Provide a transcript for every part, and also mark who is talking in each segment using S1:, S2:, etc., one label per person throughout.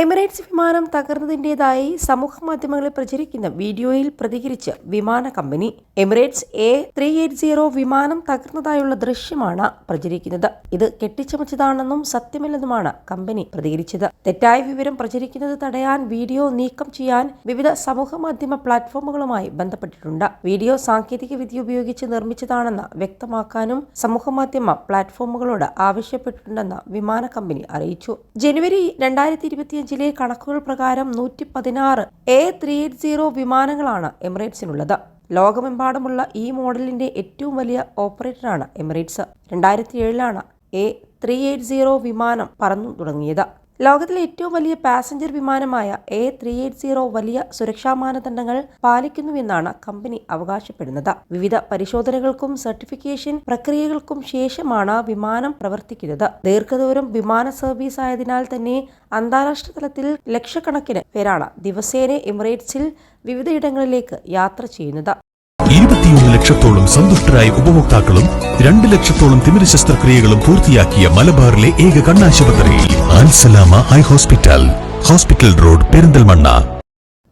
S1: Emirates വിമാനം തകർന്നതിന്റേതായി സമൂഹമാധ്യമങ്ങളിൽ പ്രചരിക്കുന്ന വീഡിയോയിൽ പ്രതികരിച്ച് വിമാന കമ്പനി. എമിറേറ്റ്സ് A380 വിമാനം തകർന്നതായുള്ള ദൃശ്യമാണ് പ്രചരിക്കുന്നത്. ഇത് കെട്ടിച്ചമച്ചതാണെന്നും സത്യമല്ലെന്നുമാണ് കമ്പനി പ്രതികരിച്ചത്. തെറ്റായ വിവരം പ്രചരിക്കുന്നത് തടയാൻ വീഡിയോ നീക്കം ചെയ്യാൻ വിവിധ സമൂഹമാധ്യമ പ്ലാറ്റ്ഫോമുകളുമായി ബന്ധപ്പെട്ടിട്ടുണ്ട്. വീഡിയോ സാങ്കേതിക വിദ്യ ഉപയോഗിച്ച് നിർമ്മിച്ചതാണെന്ന് വ്യക്തമാക്കാനും സമൂഹമാധ്യമ പ്ലാറ്റ്ഫോമുകളോട് ആവശ്യപ്പെട്ടിട്ടുണ്ടെന്ന് വിമാന കമ്പനി അറിയിച്ചു. ജനുവരി 2025 കണക്കുകൾ പ്രകാരം 116 A380 വിമാനങ്ങളാണ് എമിറേറ്റ്സിനുള്ളത്. ലോകമെമ്പാടുമുള്ള ഈ മോഡലിന്റെ ഏറ്റവും വലിയ ഓപ്പറേറ്ററാണ് എമിറേറ്റ്സ്. 2007 A380 വിമാനം പറന്നു തുടങ്ങിയത്. ലോകത്തിലെ ഏറ്റവും വലിയ പാസഞ്ചർ വിമാനമായ A380 വലിയ സുരക്ഷാ മാനദണ്ഡങ്ങൾ പാലിക്കുന്നുവെന്നാണ് കമ്പനി അവകാശപ്പെടുന്നത്. വിവിധ പരിശോധനകൾക്കും സർട്ടിഫിക്കേഷൻ പ്രക്രിയകൾക്കും ശേഷമാണ് വിമാനം പ്രവർത്തിക്കുന്നത്. ദീർഘദൂരം വിമാന സർവീസ് ആയതിനാൽ തന്നെ അന്താരാഷ്ട്ര തലത്തിൽ ലക്ഷക്കണക്കിന് പേരാണ് ദിവസേന എമിറേറ്റ്സിൽ വിവിധയിടങ്ങളിലേക്ക് യാത്ര ചെയ്യുന്നത്.
S2: 21 ലക്ഷത്തോളം സന്തുഷ്ടരായ ഉപഭോക്താക്കളും 2 ലക്ഷത്തോളം തിമിര ശസ്ത്രക്രിയകളും പൂർത്തിയാക്കിയ മലബാറിലെ ഏക കണ്ണാശുപത്രി ആൻസലാമ eye hospital, hospital road, Perinthalmanna.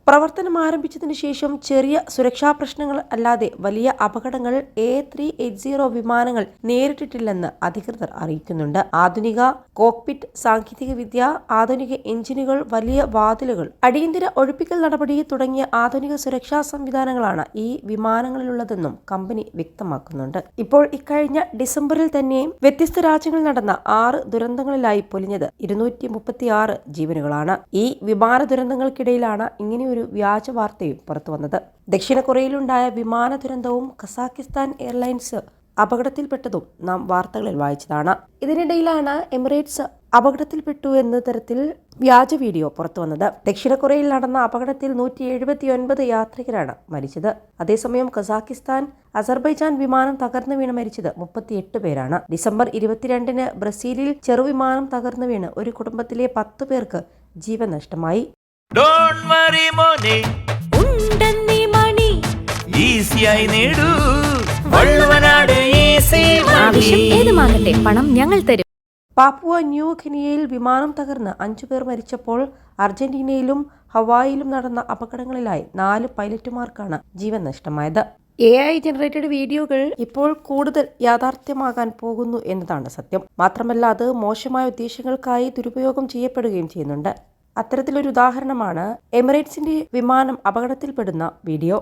S1: പ്രവർത്തനം ആരംഭിച്ചതിനു ശേഷം ചെറിയ സുരക്ഷാ പ്രശ്നങ്ങൾ അല്ലാതെ വലിയ അപകടങ്ങൾ A380 വിമാനങ്ങൾ നേരിട്ടിട്ടില്ലെന്ന് അധികൃതർ അറിയിക്കുന്നുണ്ട്. ആധുനിക കോക്പിറ്റ് സാങ്കേതിക വിദ്യ, ആധുനിക എഞ്ചിനുകൾ, വലിയ വാതിലുകൾ, അടിയന്തര ഒഴിപ്പിക്കൽ നടപടി തുടങ്ങിയ ആധുനിക സുരക്ഷാ സംവിധാനങ്ങളാണ് ഈ വിമാനങ്ങളിലുള്ളതെന്നും കമ്പനി വ്യക്തമാക്കുന്നുണ്ട്. ഇപ്പോൾ ഇക്കഴിഞ്ഞ ഡിസംബറിൽ തന്നെ വ്യത്യസ്ത രാജ്യങ്ങളിൽ നടന്ന 6 ദുരന്തങ്ങളിലായി പൊലിഞ്ഞത് 236 ജീവനുകളാണ്. ഈ വിമാന ദുരന്തങ്ങൾക്കിടയിലാണ് ഇങ്ങനെയൊരു വ്യാജ വാർത്തയും പുറത്തുവന്നത്. ദക്ഷിണ കൊറിയയിലുണ്ടായ വിമാന ദുരന്തവും കസാക്കിസ്ഥാൻ എയർലൈൻസ് അപകടത്തിൽപ്പെട്ടതും നാം വാർത്തകളിൽ വായിച്ചതാണ്. ഇതിനിടയിലാണ് എമിറേറ്റ്സ് അപകടത്തിൽപ്പെട്ടു എന്ന തരത്തിൽ വ്യാജ വീഡിയോ പുറത്തുവന്നത്. ദക്ഷിണ കൊറിയയിൽ നടന്ന അപകടത്തിൽ 179 യാത്രികരാണ് മരിച്ചത്. അതേസമയം കസാക്കിസ്ഥാൻ അസർബൈജാൻ വിമാനം തകർന്നു വീണ് മരിച്ചത് 38 പേരാണ്. ഡിസംബർ 22 ബ്രസീലിൽ ചെറുവിമാനം തകർന്നു വീണ് ഒരു കുടുംബത്തിലെ 10 പേർക്ക് ജീവൻ നഷ്ടമായി.
S3: Don't worry മോനെ, ഉണ്ടെന്നീ മണി ഈസിയായി നേടൂ. വള്ളുവനാട് ഈസി മണി.
S4: ഏതുമാകട്ടെ പണം ഞങ്ങൾ തരും.
S1: പാപ്പുവ ന്യൂ ഗിനിയയിൽ വിമാനം തകർന്ന് 5 പേർ മരിച്ചപ്പോൾ അർജന്റീനയിലും ഹവായിലും നടന്ന അപകടങ്ങളിലായി 4 പൈലറ്റുമാർക്കാണ് ജീവൻ നഷ്ടമായത്. AI ജനറേറ്റഡ് വീഡിയോകൾ ഇപ്പോൾ കൂടുതൽ യാഥാർത്ഥ്യമാകാൻ പോകുന്നു എന്നതാണ് സത്യം. മാത്രമല്ല അത് മോശമായ ഉദ്ദേശങ്ങൾക്കായി ദുരുപയോഗം ചെയ്യപ്പെടുകയും ചെയ്യുന്നുണ്ട്. അത്തരത്തിലൊരു ഉദാഹരണമാണ് എമിറേറ്റ്സിന്റെ വിമാനം അപകടത്തിൽപ്പെടുന്ന വീഡിയോ.